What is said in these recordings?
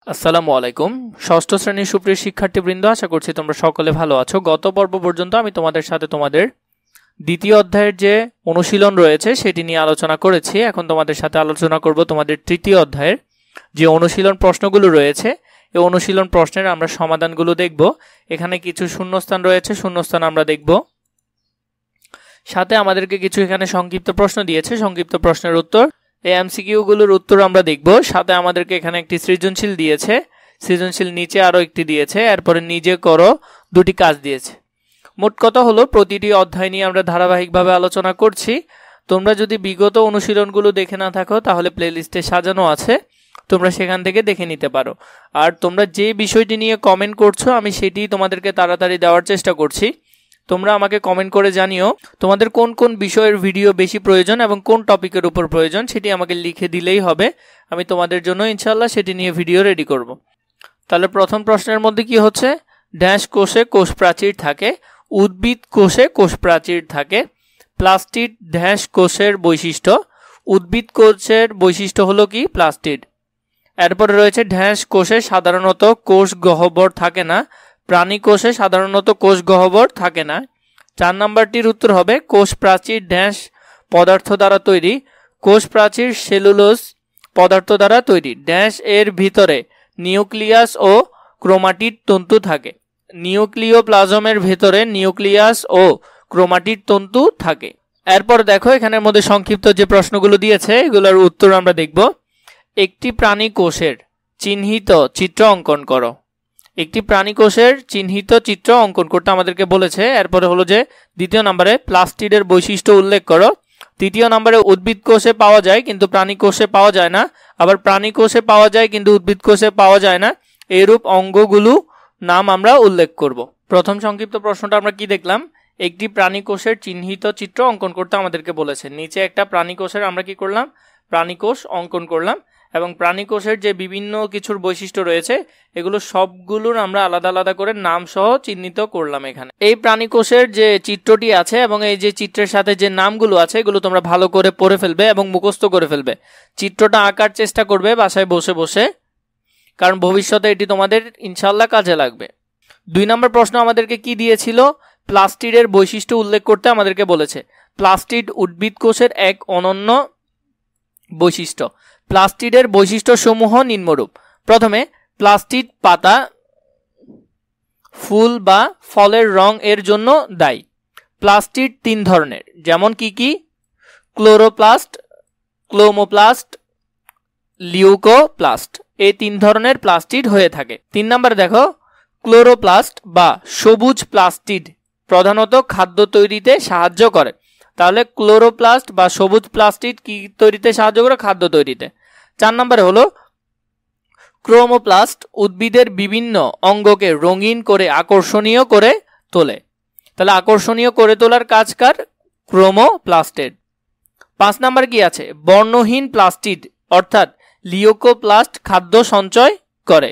আসসালামু আলাইকুম। ষষ্ঠ শ্রেণীর সুপ্রিয় শিক্ষার্থীবৃন্দ, আশা করছি তোমরা সকলে ভালো আছো। গত পর্ব পর্যন্ত আমি তোমাদের সাথে তোমাদের দ্বিতীয় অধ্যায়ের যে অনুশীলন রয়েছে সেটি নিয়ে আলোচনা করেছি। এখন তোমাদের সাথে আলোচনা করব তোমাদের তৃতীয় অধ্যায়ের যে অনুশীলন প্রশ্নগুলো রয়েছে। এই অনুশীলন প্রশ্নের আমরা সমাধানগুলো দেখব। এখানে কিছু শূন্যস্থান রয়েছে, শূন্যস্থান আমরা দেখব। সাথে আমাদেরকে কিছু এখানে সংক্ষিপ্ত প্রশ্ন দিয়েছে, সংক্ষিপ্ত প্রশ্নের উত্তর, এই এমসিকিউগুলোর উত্তর আমরা দেখব। সাথে আমাদেরকে এখানে একটি সৃজনশীল দিয়েছে, সৃজনশীল নিচে আরও একটি দিয়েছে, এরপরে নিজে করো দুটি কাজ দিয়েছে। মোট কথা হলো প্রতিটি অধ্যায় নিয়ে আমরা ধারাবাহিকভাবে আলোচনা করছি। তোমরা যদি বিগত অনুশীলনগুলো দেখে না থাকো তাহলে প্লেলিস্টে সাজানো আছে, তোমরা সেখান থেকে দেখে নিতে পারো। আর তোমরা যে বিষয়টি নিয়ে কমেন্ট করছো আমি সেটি তোমাদেরকে তাড়াতাড়ি দেওয়ার চেষ্টা করছি। তোমরা আমাকে কমেন্ট করে জানিও তোমাদের কোন কোন বিষয়ের ভিডিও বেশি প্রয়োজন এবং কোন টপিকের উপর প্রয়োজন, সেটি আমাকে লিখে দিলেই হবে। আমি তোমাদের জন্য ইনশাল্লাহ সেটি নিয়ে ভিডিও রেডি করব। তাহলে প্রথম প্রশ্নের মধ্যে কি হচ্ছে, ড্যাশ কোষে কোষ প্রাচীর থাকে, উদ্ভিদ কোষে কোষ প্রাচীর থাকে, প্লাস্টিড ড্যাশ কোষের বৈশিষ্ট্য, উদ্ভিদ কোষের বৈশিষ্ট্য হলো কি প্লাস্টিড। এরপরে রয়েছে ড্যাশ কোষে সাধারণত কোষ গহ্বর থাকে না, প্রাণী কোষে সাধারণত কোষ গহ্বর থাকে না। 4 নম্বরটির উত্তর হবে কোষ প্রাচীর ড্যাশ পদার্থ দ্বারা তৈরি, কোষ প্রাচীর সেলুলোজ পদার্থ দ্বারা তৈরি, ড্যাশ এর ভিতরে নিউক্লিয়াস ও ক্রোমাটিড তন্তু থাকে, নিউক্লিওপ্লাজমের ভেতরে নিউক্লিয়াস ও ক্রোমাটিড তন্তু থাকে। এরপর দেখো এখানের মধ্যে সংক্ষিপ্ত যে প্রশ্নগুলো দিয়েছে এগুলোর উত্তর আমরা দেখব। একটি প্রাণী কোষের চিহ্নিত চিত্র অঙ্কন করো। একটি প্রাণী কোষের চিহ্নিত চিত্র অঙ্কন করতে আমাদেরকে বলেছে। এরপরে হলো যে দ্বিতীয় নম্বরে প্লাস্টিডের বৈশিষ্ট্য উল্লেখ করো। তৃতীয় নম্বরে উদ্ভিদ কোষে পাওয়া যায় কিন্তু প্রাণী কোষে পাওয়া যায় না, আবার প্রাণী কোষে পাওয়া যায় কিন্তু উদ্ভিদ কোষে পাওয়া যায় না, এরূপ অঙ্গগুলো নাম আমরা উল্লেখ করব। প্রথম সংক্ষিপ্ত প্রশ্নটা আমরা কি দেখলাম, একটি প্রাণী কোষের চিহ্নিত চিত্র অঙ্কন করতে আমাদেরকে বলেছে। নিচে একটা প্রাণী কোষের আমরা কি করলাম, প্রাণী কোষ অঙ্কন করলাম এবং প্রাণী কোষের যে বিভিন্ন কিছুর বৈশিষ্ট্য রয়েছে এগুলো সবগুলোর আমরা আলাদা আলাদা করে নাম সহ চিহ্নিত করলাম এখানে। এই প্রাণী কোষের যে চিত্রটি আছে এবং এই যে চিত্রের সাথে যে নামগুলো আছে এগুলো তোমরা ভালো করে পড়ে ফেলবে এবং মুখস্থ করে ফেলবে। চিত্রটা আঁকার চেষ্টা করবে বাসায় বসে বসে, কারণ ভবিষ্যতে এটি তোমাদের ইনশাল্লাহ কাজে লাগবে। 2 নম্বর প্রশ্ন আমাদেরকে কি দিয়েছিল, প্লাস্টিডের বৈশিষ্ট্য উল্লেখ করতে আমাদেরকে বলেছে। প্লাস্টিড উদ্ভিদ কোষের এক অনন্য বৈশিষ্ট্য। প্লাস্টিডের বৈশিষ্ট্যসমূহ নিম্নরূপ। প্রথমে প্লাস্টিড পাতা, ফুল বা ফলের রং এর জন্য দায়ী। প্লাস্টিড 3 ধরনের, যেমন কি কি, ক্লোরোপ্লাস্ট, ক্লোমোপ্লাস্ট, লিউকোপ্লাস্ট। এই 3 ধরনের প্লাস্টিড হয়ে থাকে। 3 নম্বরে দেখো, ক্লোরোপ্লাস্ট বা সবুজ প্লাস্টিড প্রধানত খাদ্য তৈরিতে সাহায্য করে। তাহলে ক্লোরোপ্লাস্ট বা সবুজ প্লাস্টিড কি তৈরিতে সাহায্য করে, খাদ্য তৈরিতে। 4 নম্বরে হলো ক্রোমোপ্লাস্ট উদ্ভিদের বিভিন্ন অঙ্গকে রঙিন করে আকর্ষণীয় করে তোলে। তাহলে আকর্ষণীয় করে তোলার কাজ কার, ক্রোমোপ্লাস্টের। 5 নম্বর কি আছে, বর্ণহীন প্লাস্টিড অর্থাৎ লিউকোপ্লাস্ট খাদ্য সঞ্চয় করে।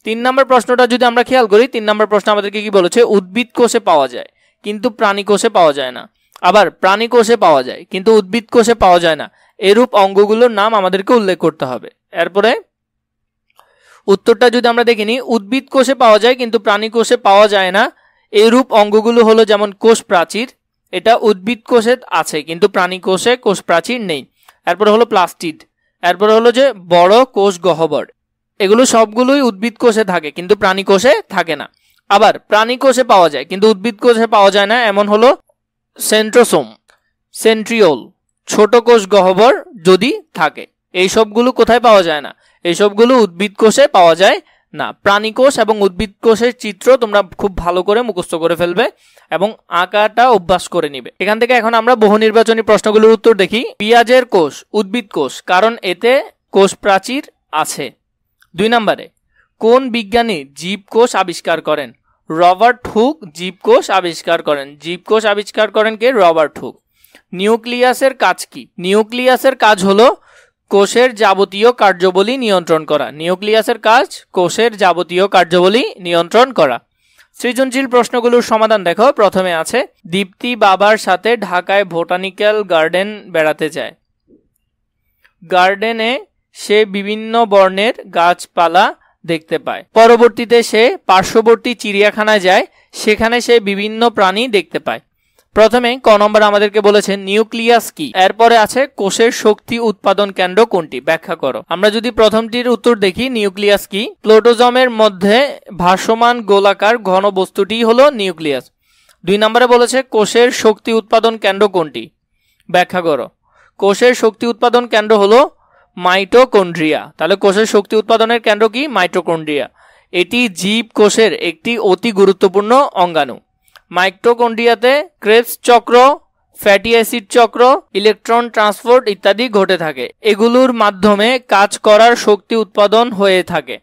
3 নম্বর প্রশ্নটা যদি আমরা খেয়াল করি, 3 নম্বর প্রশ্ন আমাদেরকে কি বলেছে, উদ্ভিদ কোষে পাওয়া যায় কিন্তু প্রাণী কোষে পাওয়া যায় না, আবার প্রাণী কোষে পাওয়া যায় কিন্তু উদ্ভিদ কোষে পাওয়া যায় না, এরূপ অঙ্গগুলোর নাম আমাদেরকে উল্লেখ করতে হবে। এরপরে উত্তরটা যদি আমরা দেখিনি, উদ্ভিদ কোষে পাওয়া যায় কিন্তু প্রাণী কোষে পাওয়া যায় না, এরূপ অঙ্গগুলো হলো যেমন কোষ প্রাচীর, এটা উদ্ভিদ কোষে আছে কিন্তু প্রাণী কোষে কোষ প্রাচীর নেই। এরপরে হলো প্লাস্টিড, এরপরে হলো যে বড় কোষ গহ্বর, এগুলো সবগুলোই উদ্ভিদ কোষে থাকে কিন্তু প্রাণী কোষে থাকে না। আবার প্রাণী কোষে পাওয়া যায় কিন্তু উদ্ভিদ কোষে পাওয়া যায় না, এমন হলো সেন্ট্রোসোম, সেন্ট্রিওল, ছোট কোষ গহ্বর যদি থাকে। এই সবগুলো কোথায় পাওয়া যায় না, এই সবগুলো উদ্ভিদ কোষে পাওয়া যায় না। প্রাণী কোষ এবং উদ্ভিদ কোষের চিত্র তোমরা খুব ভালো করে মুখস্থ করে ফেলবে এবং আঁকাটা অভ্যাস করে নিবে। এখান থেকে এখন আমরা বহু নির্বাচনী প্রশ্নগুলোর উত্তর দেখি। পেঁয়াজের কোষ উদ্ভিদ কোষ, কারণ এতে কোষ প্রাচীর আছে। 2 নম্বরে কোন বিজ্ঞানী জীবকোষ আবিষ্কার করেন, রবার্ট হুক জীবকোষ আবিষ্কার করেন। জীবকোষ আবিষ্কার করেন কে, রবার্ট হুক। নিউক্লিয়াসের কাজ কি, নিউক্লিয়াসের কাজ হলো কোষের যাবতীয় কার্যাবলী নিয়ন্ত্রণ করা। নিউক্লিয়াসের কাজ কোষের যাবতীয় কার্যাবলী নিয়ন্ত্রণ করা। সৃজনশীল প্রশ্নগুলোর সমাধান দেখো। প্রথমে আছে, দীপ্তি বাবার সাথে ঢাকায় বোটানিক্যাল গার্ডেন বেড়াতে যায়। গার্ডেনে সে বিভিন্ন বর্ণের গাছপালা দেখতে পায়। পরবর্তীতে সে পার্শ্ববর্তী চিড়িয়াখানায় যায়, সেখানে সে বিভিন্ন প্রাণী দেখতে পায়। প্রথমে ক নম্বর আমাদেরকে বলেছে নিউক্লিয়াস কি, এরপরে আছে কোষের শক্তি উৎপাদন কেন্দ্র কোনটি, ব্যাখ্যা করো। আমরা যদি প্রথমটির উত্তর দেখি নিউক্লিয়াস কি, প্লোটোজমের মধ্যে ভাসমান গোলাকার ঘন বস্তুটি হলো নিউক্লিয়াস। 2 নম্বরে বলেছে কোষের শক্তি উৎপাদন কেন্দ্র কোনটি, ব্যাখ্যা করো। কোষের শক্তি উৎপাদন কেন্দ্র হলো মাইটোকন্ড্রিয়া। তাহলে কোষের শক্তি উৎপাদনের কেন্দ্র কি, মাইটোকন্ড্রিয়া। এটি জীব কোষের একটি অতি গুরুত্বপূর্ণ অঙ্গাণু। মাইটোকন্ড্রিয়াতে ক্রেবস চক্র, ফ্যাটি অ্যাসিড চক্র, ইলেকট্রন ট্রান্সপোর্ট ইত্যাদি ঘটে থাকে। এগুলোর মাধ্যমে কাজ করার শক্তি উৎপাদন হয়ে থাকে।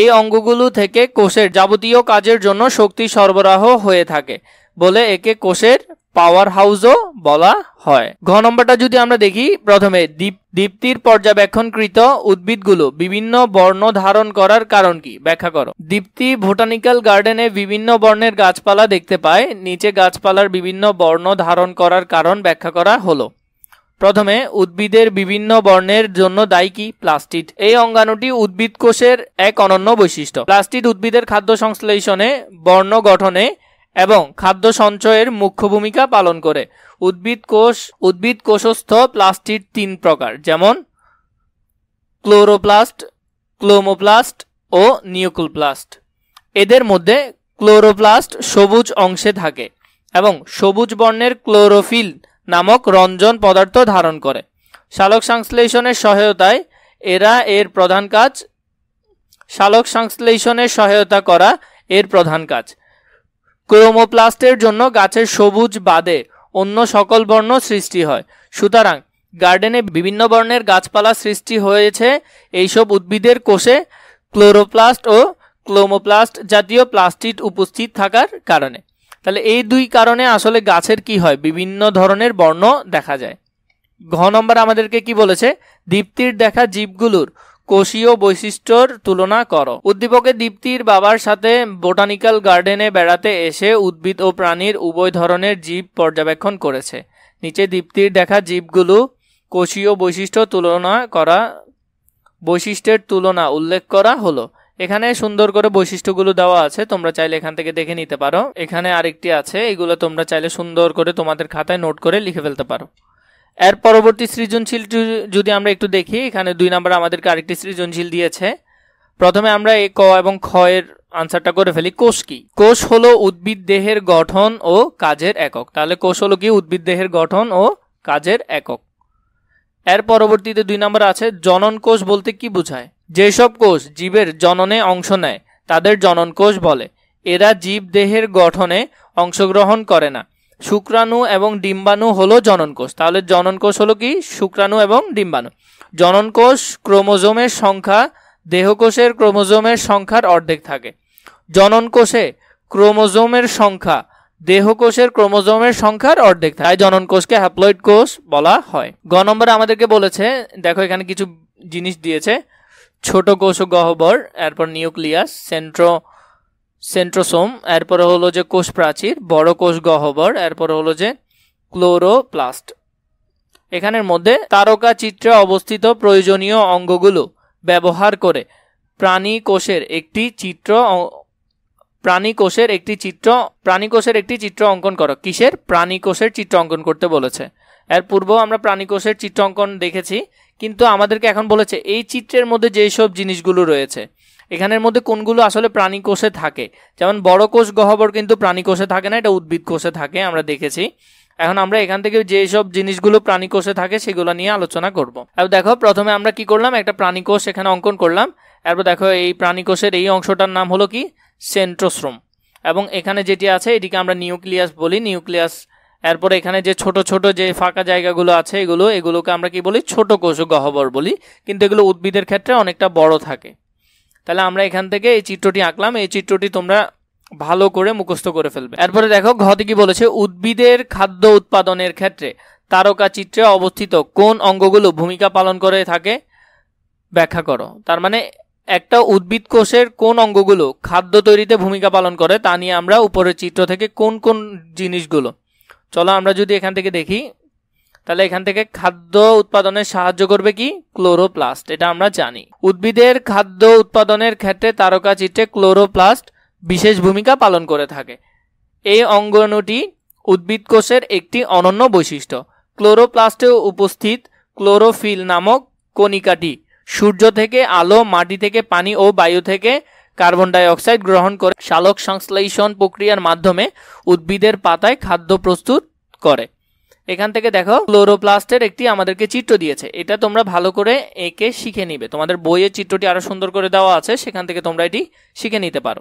এই অঙ্গগুলো থেকে কোষের যাবতীয় কাজের জন্য শক্তি সরবরাহ হয়ে থাকে বলে একে কোষের পাওয়ার হাউসও বলা হয়। ঘ নম্বরটা যদি আমরা দেখি, প্রথমে দীপ্তির পর্যবেক্ষণকৃত উদ্ভিদগুলো বিভিন্ন বর্ণ ধারণ করার কারণ কি, ব্যাখ্যা করো। দীপ্তি বোটানিক্যাল গার্ডেনে বিভিন্ন বর্ণের গাছপালা দেখতে পায়। নিচে গাছপালার বিভিন্ন বর্ণ ধারণ করার কারণ ব্যাখ্যা করা হলো। প্রথমে উদ্ভিদের বিভিন্ন বর্ণের জন্য দায়ী কি, প্লাস্টিড। এই অঙ্গাণুটি উদ্ভিদ কোষের এক অনন্য বৈশিষ্ট্য। প্লাস্টিড উদ্ভিদের খাদ্য সংশ্লেষণে, বর্ণ গঠনে এবং খাদ্য সঞ্চয়ের মুখ্য ভূমিকা পালন করে। উদ্ভিদ কোষস্থ প্লাস্টিড 3 প্রকার, যেমন ক্লোরোপ্লাস্ট, ক্লোমোপ্লাস্ট ও নিউক্লোপ্লাস্ট। এদের মধ্যে ক্লোরোপ্লাস্ট সবুজ অংশে থাকে এবং সবুজ বর্ণের ক্লোরোফিল নামক রঞ্জন পদার্থ ধারণ করে। সালোক সংশ্লেষণের সহায়তায় সহায়তা করা এর প্রধান কাজ। ক্রোমোপ্লাস্টের জন্য গাছের সবুজ বাদে অন্য সকল বর্ণ সৃষ্টি হয়। সুতরাং গার্ডেনে বিভিন্ন বর্ণের গাছপালা সৃষ্টি হয়েছে এইসব উদ্ভিদের কোষে ক্লোরোপ্লাস্ট ও ক্লোমোপ্লাস্ট জাতীয় প্লাস্টিড উপস্থিত থাকার কারণে। তাহলে এই 2 কারণে আসলে গাছের কি হয়, বিভিন্ন ধরনের বর্ণ দেখা যায়। ঘ নম্বর আমাদেরকে কি বলেছে, দীপ্তির দেখা জীবগুলোর কোষীয় বৈশিষ্ট্যর তুলনা করো। উদ্দীপকে দীপ্তির বাবার সাথে বোটানিক্যাল গার্ডেনে বেড়াতে এসে উদ্ভিদ ও প্রাণীর উভয় ধরনের জীব পর্যবেক্ষণ করেছে। নিচে দীপ্তির দেখা জীবগুলো কোষীয় বৈশিষ্ট্যের তুলনা উল্লেখ করা হলো। এখানে সুন্দর করে বৈশিষ্ট্যগুলো দেওয়া আছে, তোমরা চাইলে এখান থেকে দেখে নিতে পারো। এখানে আরেকটি আছে, এগুলো তোমরা চাইলে সুন্দর করে তোমাদের খাতায় নোট করে লিখে ফেলতে পারো। এর পরবর্তী সৃজনশীল যদি আমরা একটু দেখি, এখানে 2 নম্বর আমাদেরকে আরেকটি সৃজনশীল দিয়েছে। প্রথমে আমরা এই ক এবং খ এর আনসারটা করে ফেলি। কোষ কি? কোষ হলো উদ্ভিদ দেহের গঠন ও কাজের একক। তাহলে কোষ হলো কি, উদ্ভিদ দেহের গঠন ও কাজের একক। এর পরবর্তীতে 2 নম্বর আছে জনন কোষ বলতে কি বোঝায়। যেসব কোষ জীবের জননে অংশ নেয় তাদের জনন কোষ বলে। এরা জীব দেহের গঠনে অংশগ্রহণ করে না। শুক্রাণু এবং ডিম্বাণু হলো জনন কোষ। তাহলে জনন কোষ হলো কি, শুক্রাণু এবং ডিম্বাণু। জনন কোষ ক্রোমোজোমের সংখ্যা দেহকোষের ক্রোমোজোমের সংখ্যার অর্ধেক থাকে। জনন কোষে ক্রোমোজোমের সংখ্যা দেহকোষের ক্রোমোজোমের সংখ্যার অর্ধেক থাকে, তাই জনন কোষকে হ্যাপ্লয়েড কোষ বলা হয়। গ নম্বরে আমাদেরকে বলেছে, দেখো এখানে কিছু জিনিস দিয়েছে। ছোট কোষ ও গহ্বর, এরপর নিউক্লিয়াস, সেন্ট্রোসোম, এরপরে হলো যে কোষ প্রাচীর, বড় কোষ গহ্বর, এরপরে হলো যে ক্লোরোপ্লাস্ট। এখানের মধ্যে তারকা চিত্রে অবস্থিত প্রয়োজনীয় অঙ্গগুলো ব্যবহার করে প্রাণী কোষের একটি চিত্র অঙ্কন করো। কিসের? প্রাণী কোষের চিত্র অঙ্কন করতে বলেছে। এর পূর্ব আমরা প্রাণী কোষের চিত্র অঙ্কন দেখেছি, কিন্তু আমাদেরকে এখন বলেছে এই চিত্রের মধ্যে যেই সব জিনিসগুলো রয়েছে এখানের মধ্যে কোনগুলো আসলে প্রাণী কোষে থাকে। যেমন বড় কোষ গহ্বর কিন্তু প্রাণী কোষে থাকে না, এটা উদ্ভিদ কোষে থাকে, আমরা দেখেছি। এখন আমরা এখান থেকে যেসব জিনিসগুলো প্রাণী কোষে থাকে সেগুলো নিয়ে আলোচনা করব। এবার দেখো প্রথমে আমরা কি করলাম, একটা প্রাণী কোষ এখানে অঙ্কন করলাম। এরপর দেখো এই প্রাণী কোষের এই অংশটার নাম হলো কি, সেন্ট্রোসোম, এবং এখানে যেটি আছে এটিকে আমরা নিউক্লিয়াস বলি। নিউক্লিয়াস। এরপর এখানে যে ছোট ছোট যে ফাঁকা জায়গাগুলো আছে এগুলোকে আমরা কি বলি, ছোট কোষ গহ্বর বলি, কিন্তু এগুলো উদ্ভিদের ক্ষেত্রে অনেকটা বড় থাকে। তাহলে আমরা এখান থেকে এই চিত্রটি আঁকলাম, এই চিত্রটি তোমরা ভালো করে মুখস্থ করে ফেলবে। এরপরে দেখো ঘতে কি বলেছে, উদ্ভিদের খাদ্য উৎপাদনের ক্ষেত্রে তারকা চিত্রে অবস্থিত কোন অঙ্গগুলো ভূমিকা পালন করে থাকে, ব্যাখ্যা করো। তার মানে একটা উদ্ভিদ কোষের কোন অঙ্গগুলো খাদ্য তৈরিতে ভূমিকা পালন করে তা নিয়ে আমরা উপরের চিত্র থেকে কোন কোন জিনিসগুলো, চলো আমরা যদি এখান থেকে দেখি, তাহলে এখান থেকে খাদ্য উৎপাদনে সাহায্য করবে কি? ক্লোরোপ্লাস্ট, এটা আমরা জানি। উদ্ভিদের খাদ্য উৎপাদনের ক্ষেত্রে তারকাচিত্রে ক্লোরোপ্লাস্ট বিশেষ ভূমিকা পালন করে থাকে। এই অঙ্গাণুটি উদ্ভিদ কোষের একটি অনন্য বৈশিষ্ট্য। ক্লোরোপ্লাস্টে উপস্থিত ক্লোরোফিল নামক কণিকাটি সূর্য থেকে আলো, মাটি থেকে পানি ও বায়ু থেকে কার্বন ডাই অক্সাইড গ্রহণ করে সালোক সংশ্লেষণ প্রক্রিয়ার মাধ্যমে উদ্ভিদের পাতায় খাদ্য প্রস্তুত করে। এখান থেকে দেখো ক্লোরোপ্লাস্টের একটি আমাদেরকে চিত্র দিয়েছে, এটা তোমরা ভালো করে এঁকে শিখে নিবে। তোমাদের বইয়ের চিত্রটি আরো সুন্দর করে দেওয়া আছে, সেখান থেকে তোমরা এটি শিখে নিতে পারো।